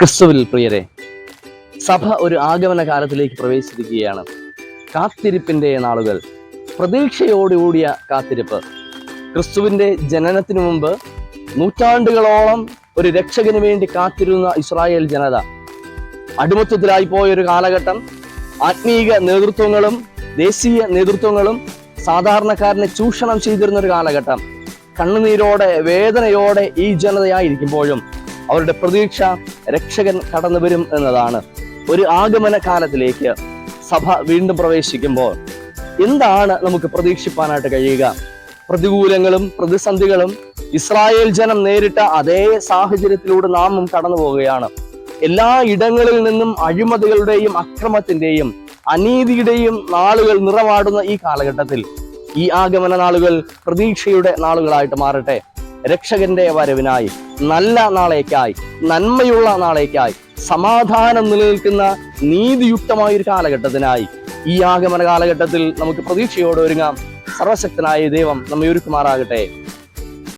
ക്രിസ്തുവിൽ പ്രിയരെ, സഭ ഒരു ആഗമന കാലത്തിലേക്ക് പ്രവേശിച്ചിരിക്കുകയാണ്. കാത്തിരിപ്പിന്റെ നാളുകൾ, പ്രതീക്ഷയോടുകൂടിയ കാത്തിരിപ്പ്. ക്രിസ്തുവിന്റെ ജനനത്തിനു മുമ്പ് നൂറ്റാണ്ടുകളോളം ഒരു രക്ഷകന് വേണ്ടി കാത്തിരുന്ന ഇസ്രായേൽ ജനത അടിമത്തത്തിലായി പോയൊരു കാലഘട്ടം. ആത്മീക നേതൃത്വങ്ങളും ദേശീയ നേതൃത്വങ്ങളും സാധാരണക്കാരനെ ചൂഷണം ചെയ്തിരുന്ന ഒരു കാലഘട്ടം. കണ്ണുനീരോടെ വേദനയോടെ ഈ ജനതയായിരിക്കുമ്പോഴും അവരുടെ പ്രതീക്ഷ രക്ഷകൻ കടന്നു വരും എന്നതാണ്. ഒരു ആഗമന കാലത്തിലേക്ക് സഭ വീണ്ടും പ്രവേശിക്കുമ്പോൾ എന്താണ് നമുക്ക് പ്രതീക്ഷിപ്പാനായിട്ട് കഴിയുക? പ്രതികൂലങ്ങളും പ്രതിസന്ധികളും ഇസ്രായേൽ ജനം നേരിട്ട അതേ സാഹചര്യത്തിലൂടെ നാമും കടന്നു പോവുകയാണ്. എല്ലാ ഇടങ്ങളിൽ നിന്നും അഴിമതികളുടെയും അക്രമത്തിന്റെയും അനീതിയുടെയും നാളുകൾ നിറമാടുന്ന ഈ കാലഘട്ടത്തിൽ ഈ ആഗമന നാളുകൾ പ്രതീക്ഷയുടെ നാളുകളായിട്ട് മാറട്ടെ. രക്ഷകന്റെ വരവിനായി, നല്ല നാളേക്കായി, നന്മയുള്ള നാളേക്കായി, സമാധാനം നിലനിൽക്കുന്ന നീതിയുക്തമായ ഒരു കാലഘട്ടത്തിനായി ഈ ആഗമന കാലഘട്ടത്തിൽ നമുക്ക് പ്രതീക്ഷയോടെ ഒരുങ്ങാം. സർവശക്തനായ ദൈവം നമ്മെ ഒരുക്കുമാറാകട്ടെ.